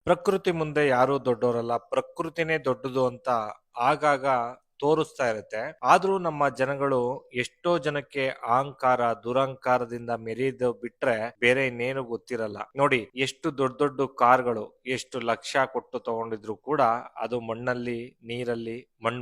ಪ್ರಕೃತಿ ಮುಂದೆ ಯಾರೂ ದೊಡ್ಡವರಲ್ಲ, ಪ್ರಕೃತಿನೇ ದೊಡ್ಡದು ಅಂತ ಆಗಾಗ ತೋರಿಸ್ತಾ ಇರುತ್ತೆ. ಆದ್ರೂ ನಮ್ಮ ಜನಗಳು ಎಷ್ಟೋ ಜನಕ್ಕೆ ಅಹಂಕಾರ ದುರಹಂಕಾರದಿಂದ ಮೆರೆದು ಬಿಟ್ರೆ ಬೇರೆ ಇನ್ನೇನು ಗೊತ್ತಿರಲ್ಲ. ನೋಡಿ, ಎಷ್ಟು ದೊಡ್ಡ ದೊಡ್ಡ ಕಾರ್ಗಳು ಎಷ್ಟು ಲಕ್ಷ ಕೊಟ್ಟು ತಗೊಂಡಿದ್ರು ಕೂಡ ಅದು ಮಣ್ಣಲ್ಲಿ ನೀರಲ್ಲಿ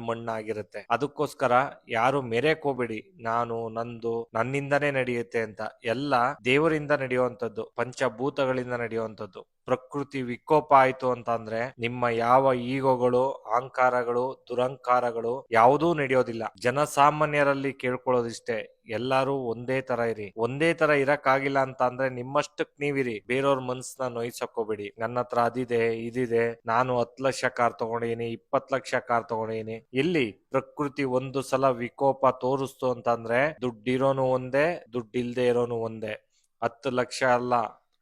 ಮಣ್ಣಾಗಿರುತ್ತೆ. ಅದಕ್ಕೋಸ್ಕರ ಯಾರು ಮೆರೆಯಕ್ ಹೋಗ್ಬೇಡಿ, ನಾನು ನಂದು ನನ್ನಿಂದನೇ ನಡೆಯುತ್ತೆ ಅಂತ. ಎಲ್ಲ ದೇವರಿಂದ ನಡೆಯುವಂಥದ್ದು, ಪಂಚಭೂತಗಳಿಂದ ನಡೆಯುವಂಥದ್ದು. ಪ್ರಕೃತಿ ವಿಕೋಪ ಆಯ್ತು ಅಂತ ಅಂದ್ರೆ ನಿಮ್ಮ ಯಾವ ಈಗೋಗಳು ಅಹಂಕಾರಗಳು ದುರಹಂಕಾರಗಳು ಯಾವುದೂ ನಡೆಯೋದಿಲ್ಲ. ಜನಸಾಮಾನ್ಯರಲ್ಲಿ ಕೇಳ್ಕೊಳ್ಳೋದಿಷ್ಟೇ, ಎಲ್ಲರೂ ಒಂದೇ ತರ ಇರಿ. ಒಂದೇ ತರ ಇರಕ್ಕಾಗಿಲ್ಲ ಅಂತ ಅಂದ್ರೆ ನಿಮ್ಮಷ್ಟಕ್ ನೀವಿರಿ, ಬೇರೆಯವ್ರ ಮನ್ಸನ್ನ ನೋಯ್ಸಕೋಬೇಡಿ. ನನ್ನ ಹತ್ರ ಅದಿದೆ ಇದಿದೆ, ನಾನು 10 ಲಕ್ಷ ಕಾರ್ ತಗೊಂಡಿನಿ 20 ಲಕ್ಷ ಕಾರ್ ತಗೊಂಡಿನಿ. ಇಲ್ಲಿ ಪ್ರಕೃತಿ ಒಂದು ಸಲ ವಿಕೋಪ ತೋರಿಸ್ತು ಅಂತಂದ್ರೆ ದುಡ್ಡಿರೋನು ಒಂದೇ, ದುಡ್ಡಿಲ್ದೆ ಇರೋನು ಒಂದೇ. 10 ಲಕ್ಷ ಅಲ್ಲ,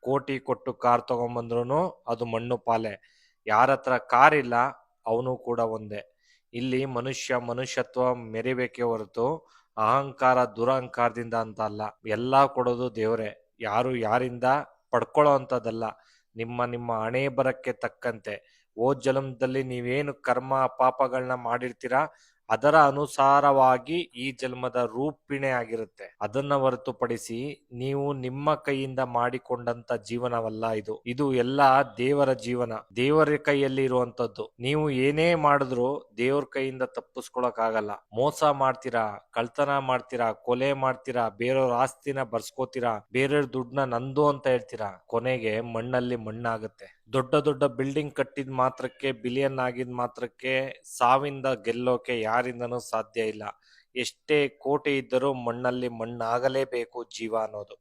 ಕೋಟಿ ಕೊಟ್ಟು ಕಾರ್ ತಗೊಂಬಂದ್ರು ಅದು ಮಣ್ಣು ಪಾಲೆ. ಯಾರ ಹತ್ರ ಕಾರ್ ಇಲ್ಲ ಅವನು ಕೂಡ ಒಂದೇ. ಇಲ್ಲಿ ಮನುಷ್ಯತ್ವ ಮೆರಿಬೇಕೇ ಹೊರತು ಅಹಂಕಾರ ದುರಹಂಕಾರದಿಂದ ಅಂತ ಅಲ್ಲ. ಎಲ್ಲಾ ಕೊಡೋದು ದೇವ್ರೆ, ಯಾರು ಯಾರಿಂದ ಪಡ್ಕೊಳ್ಳೋ ಅಂತದಲ್ಲ. ನಿಮ್ಮ ನಿಮ್ಮ ಹಣೆ ಬರಕ್ಕೆ ತಕ್ಕಂತೆ ಜನ್ಮದಲ್ಲಿ ನೀವೇನು ಕರ್ಮ ಪಾಪಗಳನ್ನ ಮಾಡಿರ್ತೀರಾ ಅದರ ಅನುಸಾರವಾಗಿ ಈ ಜನ್ಮದ ರೂಪಿಣೆ ಆಗಿರುತ್ತೆ. ಅದನ್ನ ಹೊರತುಪಡಿಸಿ ನೀವು ನಿಮ್ಮ ಕೈಯಿಂದ ಮಾಡಿಕೊಂಡಂತ ಜೀವನವಲ್ಲ ಇದು. ಇದು ಎಲ್ಲ ದೇವರ ಜೀವನ, ದೇವರ ಕೈಯಲ್ಲಿ ಇರುವಂತದ್ದು. ನೀವು ಏನೇ ಮಾಡಿದ್ರು ದೇವ್ರ ಕೈಯಿಂದ ತಪ್ಪಿಸ್ಕೊಳಕ್ ಆಗಲ್ಲ. ಮೋಸ ಮಾಡ್ತೀರಾ, ಕಳ್ತನ ಮಾಡ್ತೀರಾ, ಕೊಲೆ ಮಾಡ್ತೀರಾ, ಬೇರೆಯವ್ರ ಆಸ್ತಿನ ಬರ್ಸ್ಕೋತೀರಾ, ಬೇರೆಯವ್ರ ದುಡ್ಡನ್ನ ನಂದು ಅಂತ ಹೇಳ್ತೀರಾ, ಕೊನೆಗೆ ಮಣ್ಣಲ್ಲಿ ಮಣ್ಣಾಗುತ್ತೆ. ದೊಡ್ಡ ದೊಡ್ಡ ಬಿಲ್ಡಿಂಗ್ ಕಟ್ಟಿದ ಮಾತ್ರಕ್ಕೆ, ಬಿಲಿಯನ್ ಆಗಿದ ಮಾತ್ರಕ್ಕೆ ಸಾವಿಂದ ಗೆಲ್ಲೋಕೆ ಯಾರಿಂದನೂ ಸಾಧ್ಯ ಇಲ್ಲ. ಎಷ್ಟೇ ಕೋಟಿ ಇದ್ದರೂ ಮಣ್ಣಲ್ಲಿ ಮಣ್ಣಾಗಲೇಬೇಕು ಜೀವ ಅನ್ನೋದು.